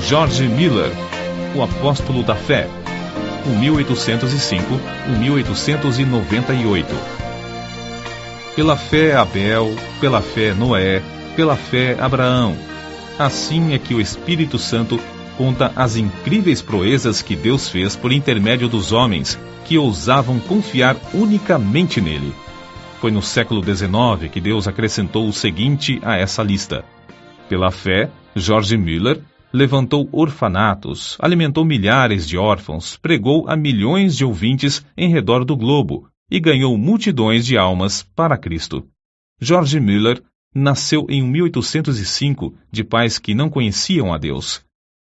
George Miller, o apóstolo da fé, 1805-1898. Pela fé Abel, pela fé Noé, pela fé Abraão. Assim é que o Espírito Santo conta as incríveis proezas que Deus fez por intermédio dos homens que ousavam confiar unicamente nele. Foi no século XIX que Deus acrescentou o seguinte a essa lista. Pela fé, George Miller levantou orfanatos, alimentou milhares de órfãos, pregou a milhões de ouvintes em redor do globo e ganhou multidões de almas para Cristo. George Miller nasceu em 1805 de pais que não conheciam a Deus.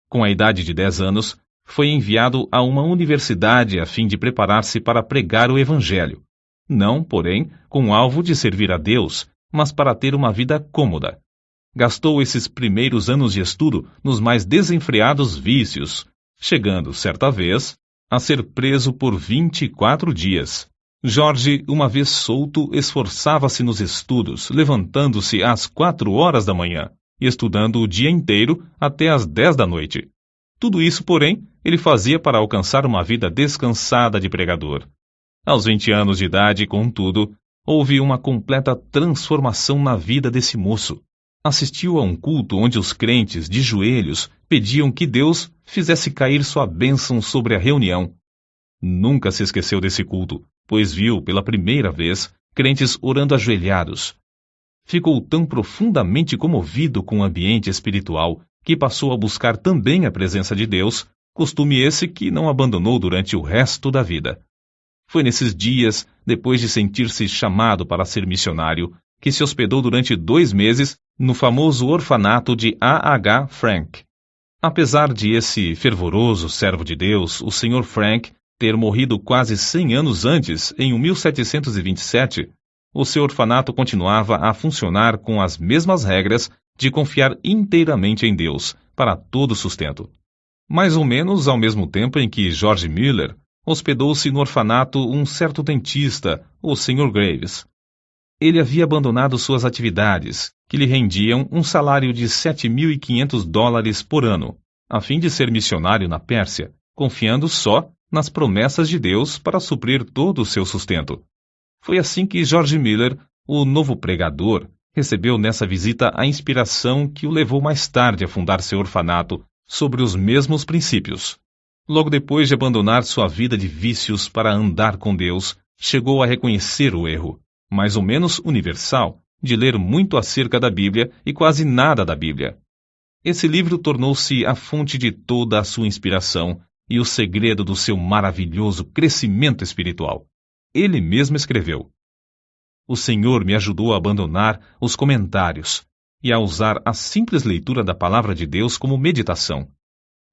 Com a idade de 10 anos, foi enviado a uma universidade a fim de preparar-se para pregar o Evangelho. Não, porém, com o alvo de servir a Deus, mas para ter uma vida cômoda. Gastou esses primeiros anos de estudo nos mais desenfreados vícios, chegando, certa vez, a ser preso por 24 dias. George, uma vez solto, esforçava-se nos estudos, levantando-se às 4 horas da manhã e estudando o dia inteiro até às 10 da noite. Tudo isso, porém, ele fazia para alcançar uma vida descansada de pregador. Aos 20 anos de idade, contudo, houve uma completa transformação na vida desse moço. Assistiu a um culto onde os crentes, de joelhos, pediam que Deus fizesse cair sua bênção sobre a reunião. Nunca se esqueceu desse culto, pois viu, pela primeira vez, crentes orando ajoelhados. Ficou tão profundamente comovido com o ambiente espiritual que passou a buscar também a presença de Deus, costume esse que não abandonou durante o resto da vida. Foi nesses dias, depois de sentir-se chamado para ser missionário, que se hospedou durante 2 meses no famoso orfanato de A.H. Frank. Apesar de esse fervoroso servo de Deus, o Sr. Frank, ter morrido quase 100 anos antes, em 1727, o seu orfanato continuava a funcionar com as mesmas regras de confiar inteiramente em Deus para todo sustento. Mais ou menos ao mesmo tempo em que George Miller hospedou-se no orfanato um certo dentista, o Sr. Graves. Ele havia abandonado suas atividades, que lhe rendiam um salário de $7.500 por ano, a fim de ser missionário na Pérsia, confiando só nas promessas de Deus para suprir todo o seu sustento. Foi assim que George Miller, o novo pregador, recebeu nessa visita a inspiração que o levou mais tarde a fundar seu orfanato sobre os mesmos princípios. Logo depois de abandonar sua vida de vícios para andar com Deus, chegou a reconhecer o erro, mais ou menos universal, de ler muito acerca da Bíblia e quase nada da Bíblia. Esse livro tornou-se a fonte de toda a sua inspiração e o segredo do seu maravilhoso crescimento espiritual. Ele mesmo escreveu: O Senhor me ajudou a abandonar os comentários e a usar a simples leitura da Palavra de Deus como meditação.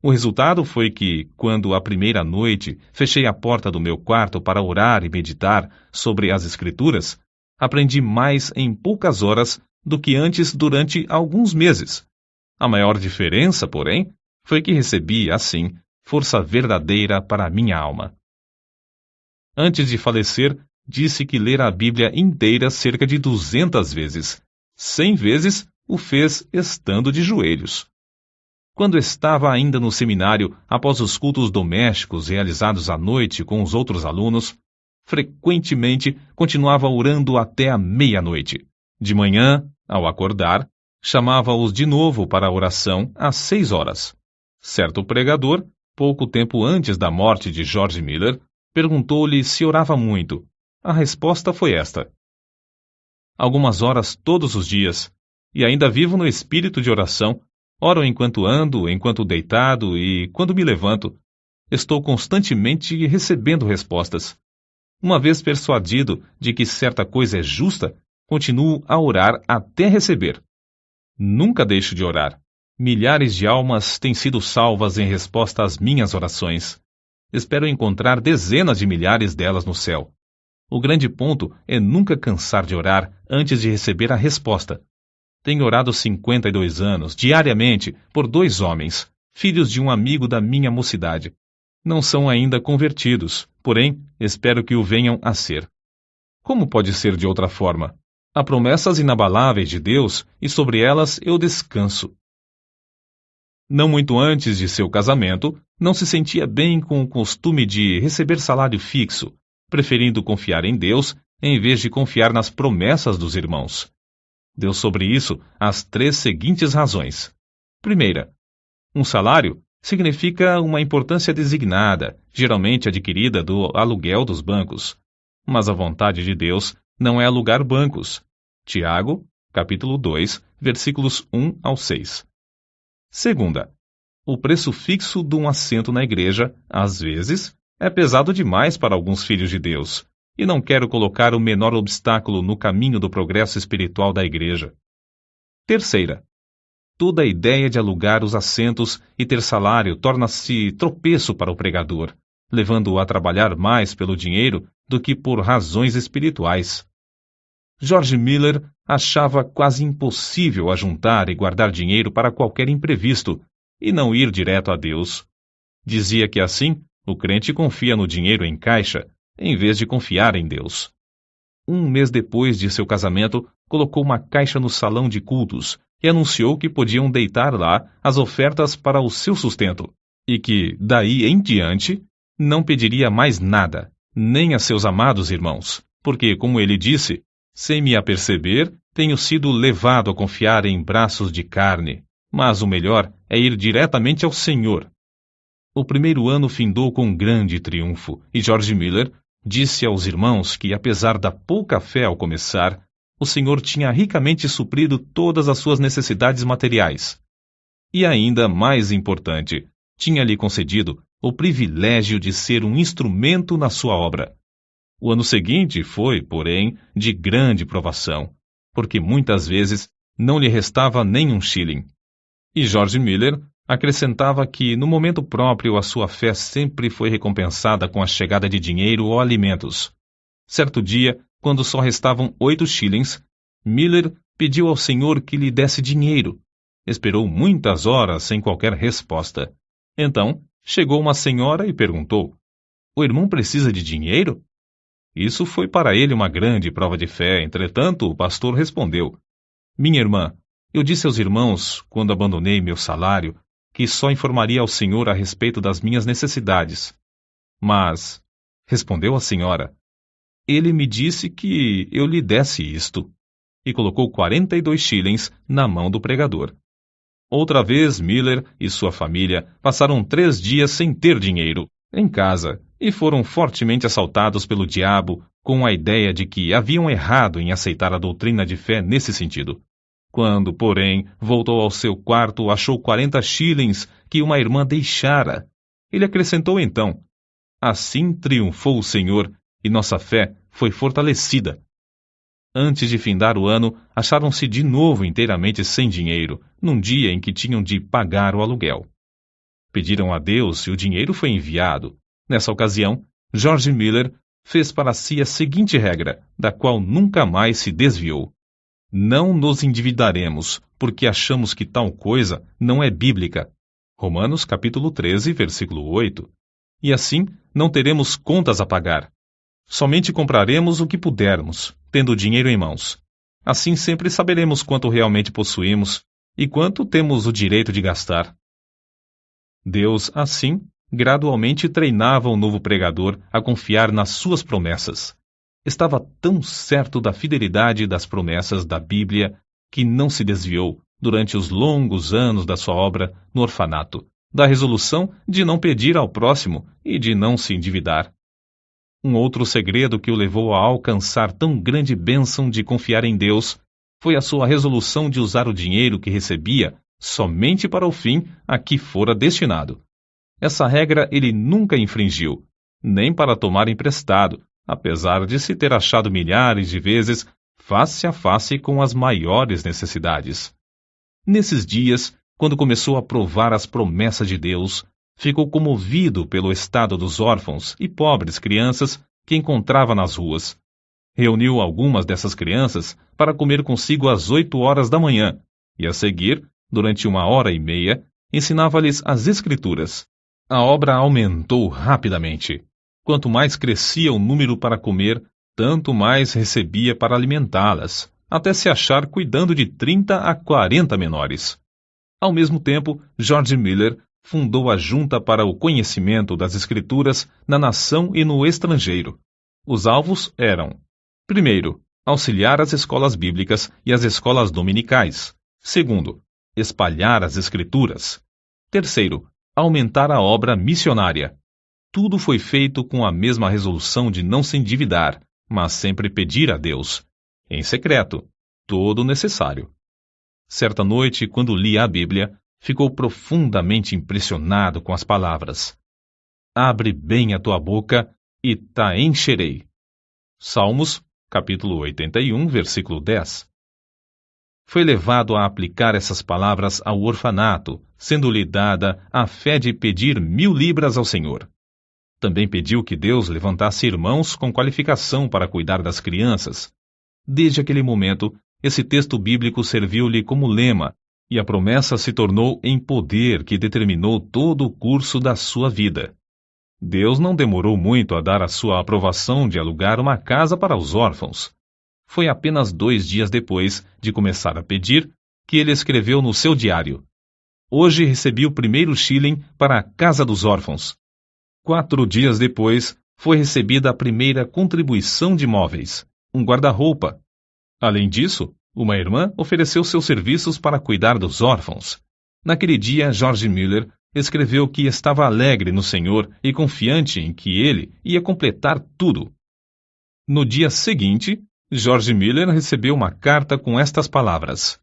O resultado foi que, quando a primeira noite fechei a porta do meu quarto para orar e meditar sobre as Escrituras, aprendi mais em poucas horas do que antes durante alguns meses. A maior diferença, porém, foi que recebi, assim, força verdadeira para a minha alma. Antes de falecer, disse que lera a Bíblia inteira cerca de 200 vezes. 100 vezes o fez estando de joelhos. Quando estava ainda no seminário, após os cultos domésticos realizados à noite com os outros alunos, frequentemente continuava orando até a meia-noite. De manhã, ao acordar, chamava-os de novo para a oração às 6 horas. Certo pregador, pouco tempo antes da morte de George Miller, perguntou-lhe se orava muito. A resposta foi esta: algumas horas todos os dias, e ainda vivo no espírito de oração. Oro enquanto ando, enquanto deitado e quando me levanto. Estou constantemente recebendo respostas. Uma vez persuadido de que certa coisa é justa, continuo a orar até receber. Nunca deixo de orar. Milhares de almas têm sido salvas em resposta às minhas orações. Espero encontrar dezenas de milhares delas no céu. O grande ponto é nunca cansar de orar antes de receber a resposta. Tenho orado 52 anos, diariamente, por 2 homens, filhos de um amigo da minha mocidade. Não são ainda convertidos, porém, espero que o venham a ser. Como pode ser de outra forma? Há promessas inabaláveis de Deus e sobre elas eu descanso. Não muito antes de seu casamento, não se sentia bem com o costume de receber salário fixo, preferindo confiar em Deus em vez de confiar nas promessas dos irmãos. Deu sobre isso as 3 seguintes razões. Primeira, um salário significa uma importância designada, geralmente adquirida do aluguel dos bancos. Mas a vontade de Deus não é alugar bancos. Tiago, capítulo 2, versículos 1 ao 6. Segunda, o preço fixo de um assento na igreja, às vezes, é pesado demais para alguns filhos de Deus, e não quero colocar o menor obstáculo no caminho do progresso espiritual da igreja. Terceira, toda a ideia de alugar os assentos e ter salário torna-se tropeço para o pregador, levando-o a trabalhar mais pelo dinheiro do que por razões espirituais. George Miller achava quase impossível ajuntar e guardar dinheiro para qualquer imprevisto e não ir direto a Deus. Dizia que assim o crente confia no dinheiro em caixa em vez de confiar em Deus. Um mês depois de seu casamento, colocou uma caixa no salão de cultos e anunciou que podiam deitar lá as ofertas para o seu sustento e que, daí em diante, não pediria mais nada, nem a seus amados irmãos, porque, como ele disse, sem me aperceber, tenho sido levado a confiar em braços de carne, mas o melhor é ir diretamente ao Senhor. O primeiro ano findou com grande triunfo, e George Miller disse aos irmãos que, apesar da pouca fé ao começar, o Senhor tinha ricamente suprido todas as suas necessidades materiais. E ainda mais importante, tinha-lhe concedido o privilégio de ser um instrumento na sua obra. O ano seguinte foi, porém, de grande provação, porque muitas vezes não lhe restava nem um shilling. E George Miller acrescentava que, no momento próprio, a sua fé sempre foi recompensada com a chegada de dinheiro ou alimentos. Certo dia, quando só restavam 8 shillings, Miller pediu ao Senhor que lhe desse dinheiro. Esperou muitas horas sem qualquer resposta. Então, chegou uma senhora e perguntou: "O irmão precisa de dinheiro?" Isso foi para ele uma grande prova de fé. Entretanto, o pastor respondeu: "Minha irmã, eu disse aos irmãos, quando abandonei meu salário, que só informaria ao Senhor a respeito das minhas necessidades. Mas", respondeu a senhora, "ele me disse que eu lhe desse isto." E colocou 42 shillings na mão do pregador. Outra vez, Miller e sua família passaram 3 dias sem ter dinheiro em casa e foram fortemente assaltados pelo diabo com a ideia de que haviam errado em aceitar a doutrina de fé nesse sentido. Quando, porém, voltou ao seu quarto, achou 40 shillings que uma irmã deixara. Ele acrescentou então: "Assim triunfou o Senhor e nossa fé foi fortalecida." Antes de findar o ano, acharam-se de novo inteiramente sem dinheiro, num dia em que tinham de pagar o aluguel. Pediram a Deus e o dinheiro foi enviado. Nessa ocasião, George Miller fez para si a seguinte regra, da qual nunca mais se desviou: "Não nos endividaremos, porque achamos que tal coisa não é bíblica." Romanos capítulo 13, versículo 8. E assim, não teremos contas a pagar. Somente compraremos o que pudermos, tendo o dinheiro em mãos. Assim sempre saberemos quanto realmente possuímos e quanto temos o direito de gastar. Deus, assim, gradualmente treinava o novo pregador a confiar nas suas promessas. Estava tão certo da fidelidade das promessas da Bíblia que não se desviou, durante os longos anos da sua obra no orfanato, da resolução de não pedir ao próximo e de não se endividar. Um outro segredo que o levou a alcançar tão grande bênção de confiar em Deus foi a sua resolução de usar o dinheiro que recebia somente para o fim a que fora destinado. Essa regra ele nunca infringiu, nem para tomar emprestado, apesar de se ter achado milhares de vezes face a face com as maiores necessidades. Nesses dias, quando começou a provar as promessas de Deus, ficou comovido pelo estado dos órfãos e pobres crianças que encontrava nas ruas. Reuniu algumas dessas crianças para comer consigo às 8 horas da manhã e, a seguir, durante 1h30, ensinava-lhes as Escrituras. A obra aumentou rapidamente. Quanto mais crescia o número para comer, tanto mais recebia para alimentá-las, até se achar cuidando de 30 a 40 menores. Ao mesmo tempo, George Miller fundou a Junta para o Conhecimento das Escrituras na nação e no estrangeiro. Os alvos eram: primeiro, auxiliar as escolas bíblicas e as escolas dominicais. Segundo, espalhar as Escrituras. Terceiro, aumentar a obra missionária. Tudo foi feito com a mesma resolução de não se endividar, mas sempre pedir a Deus, em secreto, todo o necessário. Certa noite, quando lia a Bíblia, ficou profundamente impressionado com as palavras: abre bem a tua boca e ta encherei. Salmos, capítulo 81, versículo 10. Foi levado a aplicar essas palavras ao orfanato, sendo-lhe dada a fé de pedir 1000 libras ao Senhor. Também pediu que Deus levantasse irmãos com qualificação para cuidar das crianças. Desde aquele momento, esse texto bíblico serviu-lhe como lema, e a promessa se tornou em poder que determinou todo o curso da sua vida. Deus não demorou muito a dar a sua aprovação de alugar uma casa para os órfãos. Foi apenas 2 dias depois de começar a pedir que ele escreveu no seu diário: hoje recebi o primeiro shilling para a Casa dos Órfãos. 4 dias depois, foi recebida a primeira contribuição de móveis, um guarda-roupa. Além disso, uma irmã ofereceu seus serviços para cuidar dos órfãos. Naquele dia, George Miller escreveu que estava alegre no Senhor e confiante em que ele ia completar tudo. No dia seguinte, George Miller recebeu uma carta com estas palavras: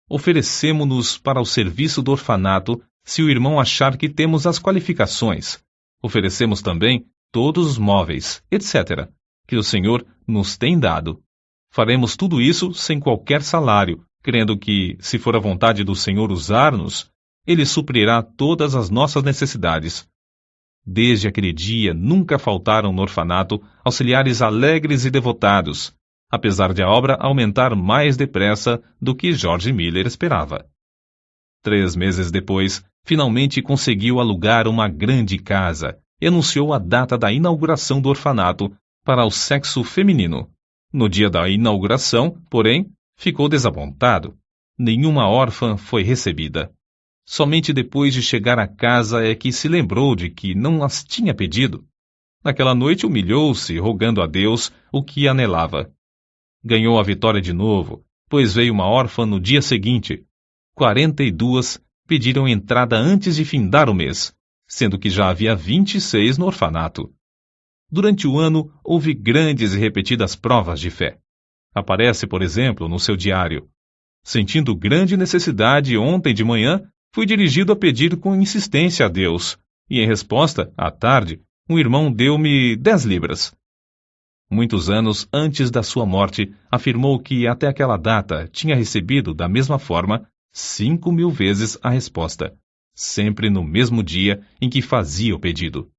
oferecemo-nos para o serviço do orfanato se o irmão achar que temos as qualificações. Oferecemos também todos os móveis, etc., que o Senhor nos tem dado. Faremos tudo isso sem qualquer salário, crendo que, se for a vontade do Senhor usar-nos, Ele suprirá todas as nossas necessidades. Desde aquele dia, nunca faltaram no orfanato auxiliares alegres e devotados, apesar de a obra aumentar mais depressa do que George Miller esperava. 3 meses depois, finalmente conseguiu alugar uma grande casa e anunciou a data da inauguração do orfanato para o sexo feminino. No dia da inauguração, porém, ficou desapontado. Nenhuma órfã foi recebida. Somente depois de chegar à casa é que se lembrou de que não as tinha pedido. Naquela noite humilhou-se, rogando a Deus o que anelava. Ganhou a vitória de novo, pois veio uma órfã no dia seguinte. 42 pediram entrada antes de findar o mês, sendo que já havia 26 no orfanato. Durante o ano, houve grandes e repetidas provas de fé. Aparece, por exemplo, no seu diário: sentindo grande necessidade ontem de manhã, fui dirigido a pedir com insistência a Deus, e em resposta, à tarde, um irmão deu-me 10 libras. Muitos anos antes da sua morte, afirmou que até aquela data tinha recebido da mesma forma 5.000 vezes a resposta, sempre no mesmo dia em que fazia o pedido.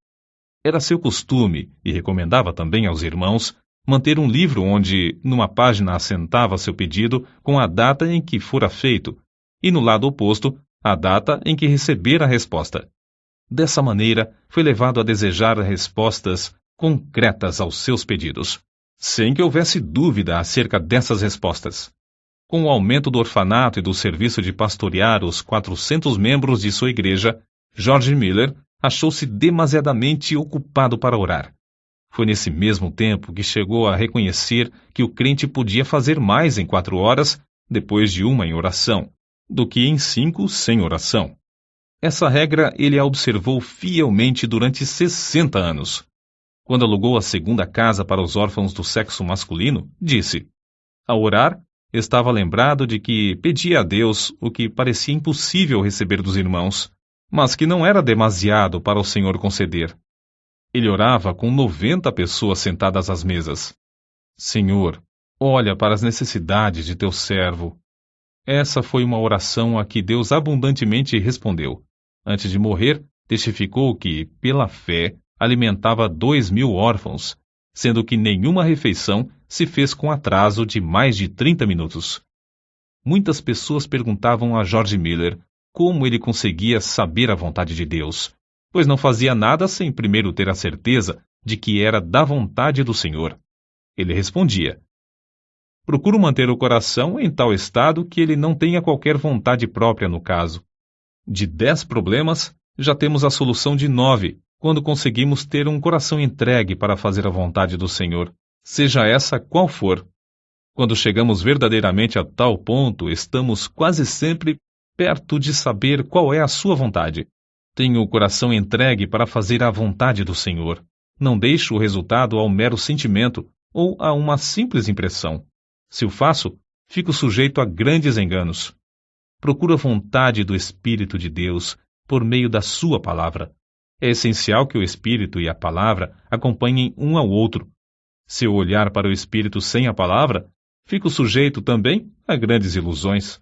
Era seu costume, e recomendava também aos irmãos, manter um livro onde, numa página, assentava seu pedido com a data em que fora feito, e no lado oposto, a data em que recebera a resposta. Dessa maneira, foi levado a desejar respostas concretas aos seus pedidos, sem que houvesse dúvida acerca dessas respostas. Com o aumento do orfanato e do serviço de pastorear os 400 membros de sua igreja, George Miller achou-se demasiadamente ocupado para orar. Foi nesse mesmo tempo que chegou a reconhecer que o crente podia fazer mais em 4 horas, depois de uma em oração, do que em 5 sem oração. Essa regra ele a observou fielmente durante 60 anos. Quando alugou a segunda casa para os órfãos do sexo masculino, disse: ao orar, estava lembrado de que pedia a Deus o que parecia impossível receber dos irmãos, mas que não era demasiado para o Senhor conceder. Ele orava com 90 pessoas sentadas às mesas. Senhor, olha para as necessidades de teu servo. Essa foi uma oração a que Deus abundantemente respondeu. Antes de morrer, testificou que, pela fé, alimentava 2.000 órfãos, sendo que nenhuma refeição se fez com atraso de mais de 30 minutos. Muitas pessoas perguntavam a George Miller como ele conseguia saber a vontade de Deus, pois não fazia nada sem primeiro ter a certeza de que era da vontade do Senhor. Ele respondia: Procuro manter o coração em tal estado que ele não tenha qualquer vontade própria no caso. De 10 problemas, já temos a solução de 9, quando conseguimos ter um coração entregue para fazer a vontade do Senhor, seja essa qual for. Quando chegamos verdadeiramente a tal ponto, estamos quase sempre perto de saber qual é a sua vontade. Tenho o coração entregue para fazer a vontade do Senhor. Não deixo o resultado ao mero sentimento ou a uma simples impressão. Se o faço, fico sujeito a grandes enganos. Procuro a vontade do Espírito de Deus por meio da sua palavra. É essencial que o Espírito e a palavra acompanhem um ao outro. Se eu olhar para o Espírito sem a palavra, fico sujeito também a grandes ilusões.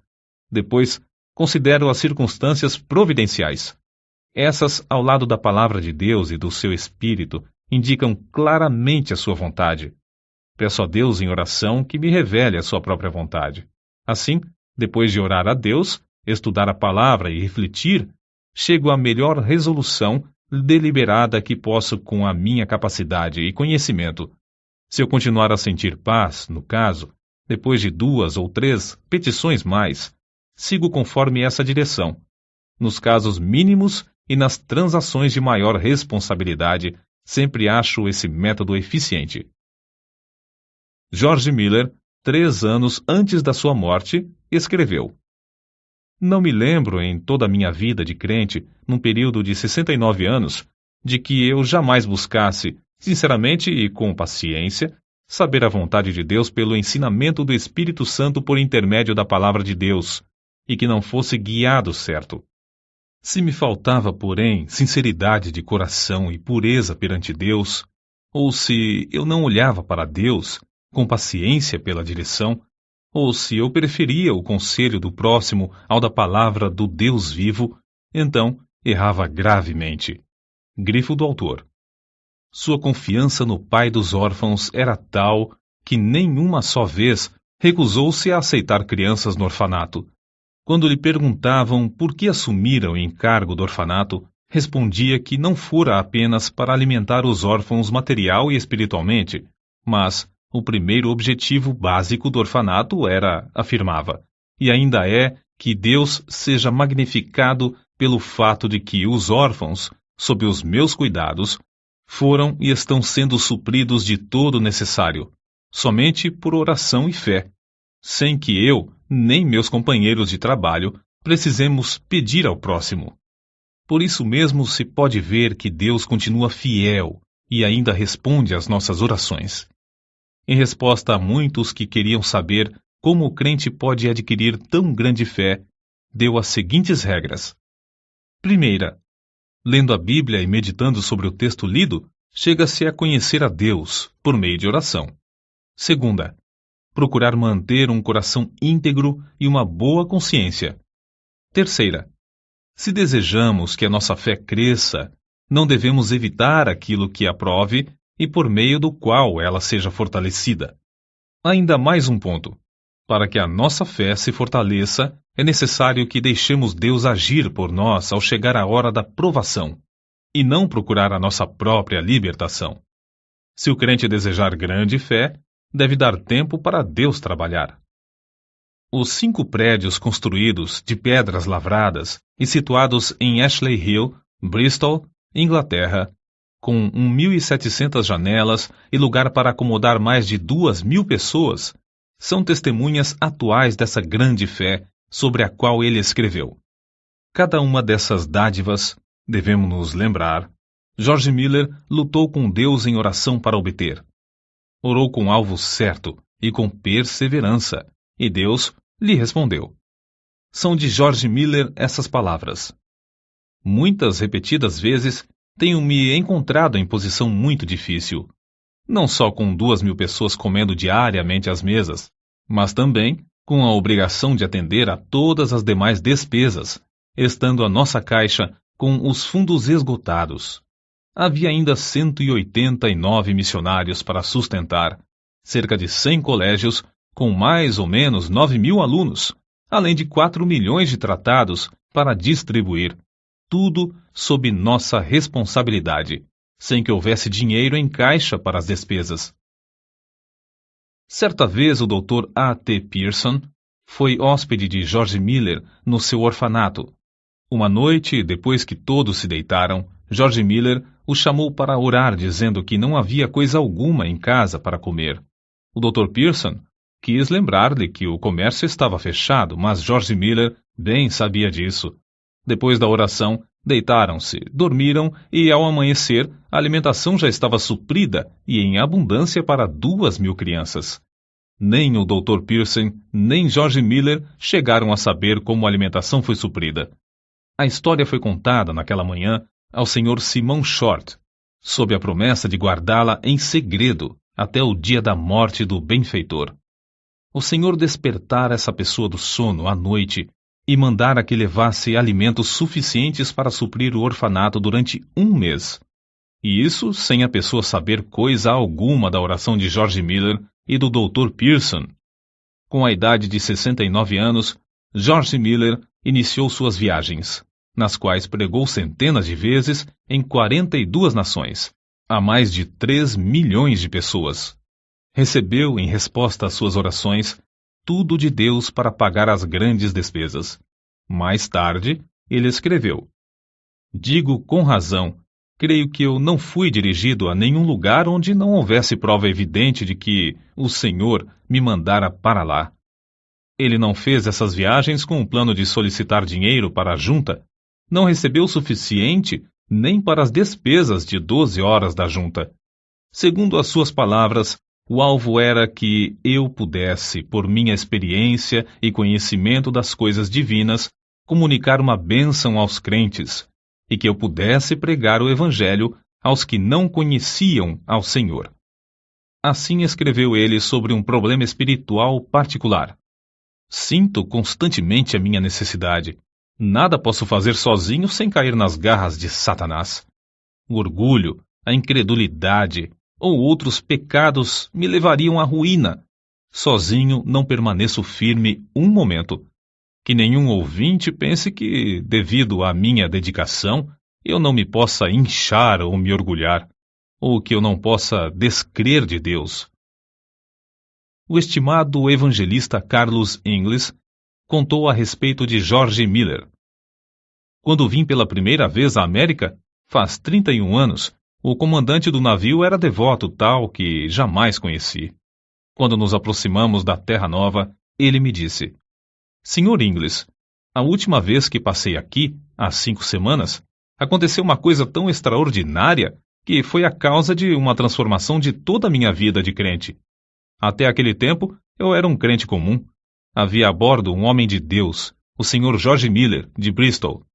Depois, considero as circunstâncias providenciais. Essas, ao lado da palavra de Deus e do seu Espírito, indicam claramente a sua vontade. Peço a Deus em oração que me revele a sua própria vontade. Assim, depois de orar a Deus, estudar a palavra e refletir, chego à melhor resolução deliberada que posso com a minha capacidade e conhecimento. Se eu continuar a sentir paz, no caso, depois de 2 ou 3 petições mais, sigo conforme essa direção. Nos casos mínimos e nas transações de maior responsabilidade, sempre acho esse método eficiente. George Miller, 3 anos antes da sua morte, escreveu: Não me lembro em toda a minha vida de crente, num período de 69 anos, de que eu jamais buscasse, sinceramente e com paciência, saber a vontade de Deus pelo ensinamento do Espírito Santo por intermédio da palavra de Deus, e que não fosse guiado certo. Se me faltava, porém, sinceridade de coração e pureza perante Deus, ou se eu não olhava para Deus com paciência pela direção, ou se eu preferia o conselho do próximo ao da palavra do Deus vivo, então errava gravemente. Grifo do autor. Sua confiança no pai dos órfãos era tal que nenhuma só vez recusou-se a aceitar crianças no orfanato. Quando lhe perguntavam por que assumira o encargo do orfanato, respondia que não fora apenas para alimentar os órfãos material e espiritualmente, mas o primeiro objetivo básico do orfanato era, afirmava, e ainda é que Deus seja magnificado pelo fato de que os órfãos, sob os meus cuidados, foram e estão sendo supridos de todo o necessário, somente por oração e fé, sem que eu, nem meus companheiros de trabalho, precisemos pedir ao próximo. Por isso mesmo se pode ver que Deus continua fiel e ainda responde às nossas orações. Em resposta a muitos que queriam saber como o crente pode adquirir tão grande fé, deu as seguintes regras. Primeira, lendo a Bíblia e meditando sobre o texto lido, chega-se a conhecer a Deus por meio de oração. Segunda, procurar manter um coração íntegro e uma boa consciência. Terceira, se desejamos que a nossa fé cresça, não devemos evitar aquilo que a prove e por meio do qual ela seja fortalecida. Ainda mais um ponto. Para que a nossa fé se fortaleça, é necessário que deixemos Deus agir por nós ao chegar a hora da provação, e não procurar a nossa própria libertação. Se o crente desejar grande fé, deve dar tempo para Deus trabalhar. Os 5 prédios construídos de pedras lavradas e situados em Ashley Hill, Bristol, Inglaterra, com 1.700 janelas e lugar para acomodar mais de 2.000 pessoas, são testemunhas atuais dessa grande fé sobre a qual ele escreveu. Cada uma dessas dádivas, devemos nos lembrar, George Miller lutou com Deus em oração para obter. Orou com alvo certo e com perseverança, e Deus lhe respondeu. São de George Miller essas palavras. Muitas repetidas vezes tenho-me encontrado em posição muito difícil, não só com 2.000 pessoas comendo diariamente às mesas, mas também com a obrigação de atender a todas as demais despesas, estando a nossa caixa com os fundos esgotados. Havia ainda 189 missionários para sustentar, cerca de 100 colégios com mais ou menos 9.000 alunos, além de 4 milhões de tratados para distribuir, tudo sob nossa responsabilidade, sem que houvesse dinheiro em caixa para as despesas. Certa vez o Dr. A. T. Pierson foi hóspede de George Miller no seu orfanato. Uma noite, depois que todos se deitaram, George Miller o chamou para orar, dizendo que não havia coisa alguma em casa para comer. O Dr. Pierson quis lembrar-lhe que o comércio estava fechado, mas George Miller bem sabia disso. Depois da oração, deitaram-se, dormiram e, ao amanhecer, a alimentação já estava suprida e em abundância para 2.000 crianças. Nem o Dr. Pierson, nem George Miller chegaram a saber como a alimentação foi suprida. A história foi contada naquela manhã ao Sr. Simon Short, sob a promessa de guardá-la em segredo até o dia da morte do benfeitor. O Senhor despertara essa pessoa do sono à noite e mandara que levasse alimentos suficientes para suprir o orfanato durante 1 mês. E isso sem a pessoa saber coisa alguma da oração de George Miller e do Dr. Pierson. Com a idade de 69 anos, George Miller iniciou suas viagens, nas quais pregou centenas de vezes em 42 nações, a mais de 3 milhões de pessoas. Recebeu, em resposta às suas orações, tudo de Deus para pagar as grandes despesas. Mais tarde, ele escreveu: "Digo com razão, creio que eu não fui dirigido a nenhum lugar onde não houvesse prova evidente de que o Senhor me mandara para lá." Ele não fez essas viagens com o plano de solicitar dinheiro para a junta, não recebeu o suficiente nem para as despesas de 12 horas da junta. Segundo as suas palavras, o alvo era que eu pudesse, por minha experiência e conhecimento das coisas divinas, comunicar uma bênção aos crentes, e que eu pudesse pregar o Evangelho aos que não conheciam ao Senhor. Assim escreveu ele sobre um problema espiritual particular. "Sinto constantemente a minha necessidade. Nada posso fazer sozinho sem cair nas garras de Satanás. O orgulho, a incredulidade ou outros pecados me levariam à ruína. Sozinho não permaneço firme um momento. Que nenhum ouvinte pense que, devido à minha dedicação, eu não me possa inchar ou me orgulhar, ou que eu não possa descrer de Deus." O estimado evangelista Carlos Ingles contou a respeito de George Miller. "Quando vim pela primeira vez à América, faz 31 anos, o comandante do navio era devoto tal que jamais conheci. Quando nos aproximamos da Terra Nova, ele me disse: 'Sr. Ingles, a última vez que passei aqui, há 5 semanas, aconteceu uma coisa tão extraordinária que foi a causa de uma transformação de toda a minha vida de crente. Até aquele tempo, eu era um crente comum. Havia a bordo um homem de Deus, o Sr. George Miller, de Bristol.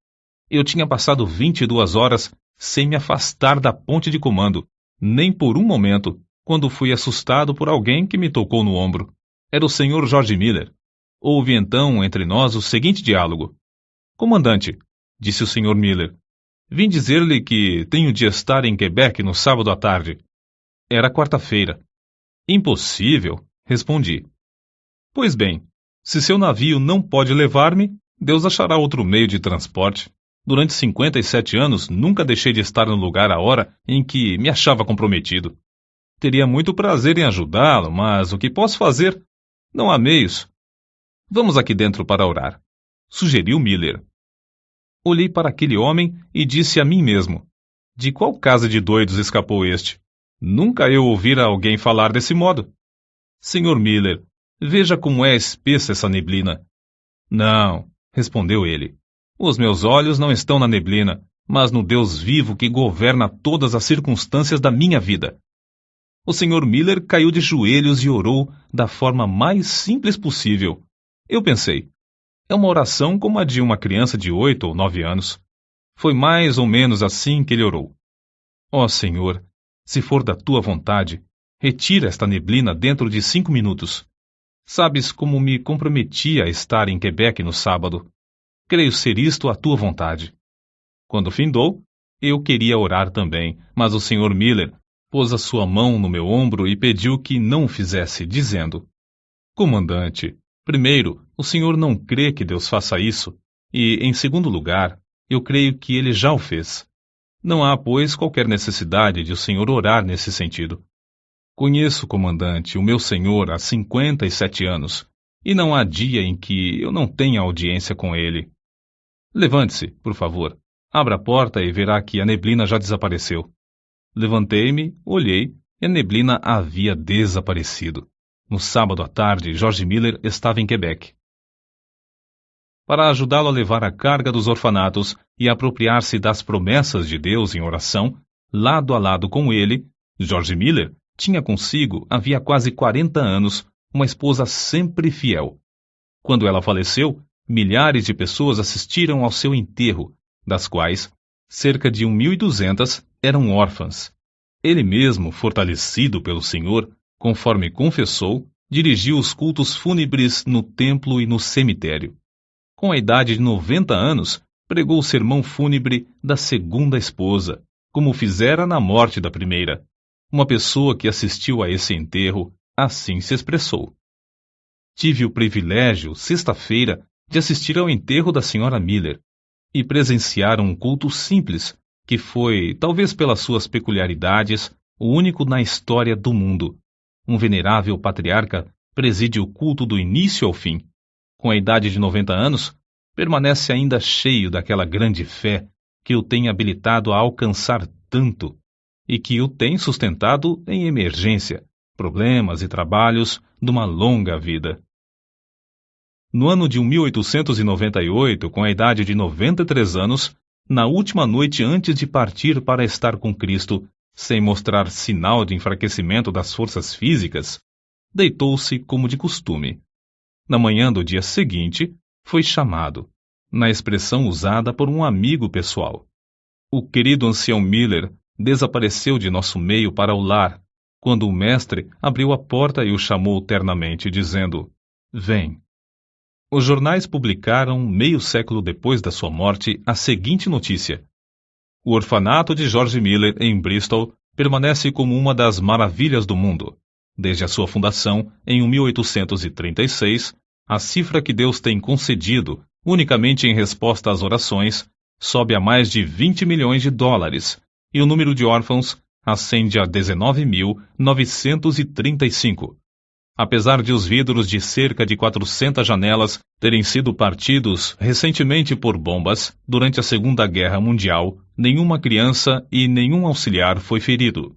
Eu tinha passado 22 horas sem me afastar da ponte de comando, nem por um momento, quando fui assustado por alguém que me tocou no ombro. Era o Sr. George Miller. Houve então entre nós o seguinte diálogo: 'Comandante', disse o Sr. Miller, 'vim dizer-lhe que tenho de estar em Quebec no sábado à tarde.' Era quarta-feira. 'Impossível', respondi. 'Pois bem, se seu navio não pode levar-me, Deus achará outro meio de transporte. Durante 57 anos nunca deixei de estar no lugar à hora em que me achava comprometido. Teria muito prazer em ajudá-lo, mas o que posso fazer? Não há meios. Vamos aqui dentro para orar', sugeriu Miller. Olhei para aquele homem e disse a mim mesmo: de qual casa de doidos escapou este? Nunca eu ouvira alguém falar desse modo. Sr. Miller, veja como é espessa essa neblina. Não, respondeu ele. Os meus olhos não estão na neblina, mas no Deus vivo que governa todas as circunstâncias da minha vida. O Sr. Miller caiu de joelhos e orou da forma mais simples possível. Eu pensei, é uma oração como a de uma criança de 8 ou 9 anos. Foi mais ou menos assim que ele orou. Ó Senhor, se for da tua vontade, retira esta neblina dentro de 5 minutos. Sabes como me comprometi a estar em Quebec no sábado. Creio ser isto a tua vontade. Quando findou, eu queria orar também, mas o Sr. Miller pôs a sua mão no meu ombro e pediu que não o fizesse, dizendo: Comandante, primeiro, o senhor não crê que Deus faça isso, e, em segundo lugar, eu creio que ele já o fez. Não há, pois, qualquer necessidade de o senhor orar nesse sentido. Conheço, comandante, o meu senhor há 57 anos, e não há dia em que eu não tenha audiência com ele. Levante-se, por favor. Abra a porta e verá que a neblina já desapareceu. Levantei-me, olhei, e a neblina havia desaparecido. No sábado à tarde, George Miller estava em Quebec. Para ajudá-lo a levar a carga dos orfanatos e apropriar-se das promessas de Deus em oração, lado a lado com ele, George Miller tinha consigo, havia quase 40 anos, uma esposa sempre fiel. Quando ela faleceu, milhares de pessoas assistiram ao seu enterro, das quais cerca de 1.200 eram órfãs. Ele mesmo, fortalecido pelo Senhor, conforme confessou, dirigiu os cultos fúnebres no templo e no cemitério. Com a idade de 90 anos, pregou o sermão fúnebre da segunda esposa, como fizera na morte da primeira. Uma pessoa que assistiu a esse enterro assim se expressou. Tive o privilégio, sexta-feira, de assistir ao enterro da Sra. Miller e presenciar um culto simples, que foi, talvez pelas suas peculiaridades, o único na história do mundo. Um venerável patriarca preside o culto do início ao fim. Com a idade de 90 anos, permanece ainda cheio daquela grande fé que o tem habilitado a alcançar tanto e que o tem sustentado em emergência, problemas e trabalhos de uma longa vida. No ano de 1898, com a idade de 93 anos, na última noite antes de partir para estar com Cristo, sem mostrar sinal de enfraquecimento das forças físicas, deitou-se como de costume. Na manhã do dia seguinte, foi chamado, na expressão usada por um amigo pessoal. O querido ancião Miller desapareceu de nosso meio para o lar, quando o mestre abriu a porta e o chamou ternamente, dizendo: "Vem." Os jornais publicaram, meio século depois da sua morte, a seguinte notícia: o orfanato de George Miller, em Bristol, permanece como uma das maravilhas do mundo. Desde a sua fundação, em 1836, a cifra que Deus tem concedido, unicamente em resposta às orações, sobe a mais de 20 milhões de dólares, e o número de órfãos ascende a 19.935. Apesar de os vidros de cerca de 400 janelas terem sido partidos recentemente por bombas, durante a Segunda Guerra Mundial, nenhuma criança e nenhum auxiliar foi ferido.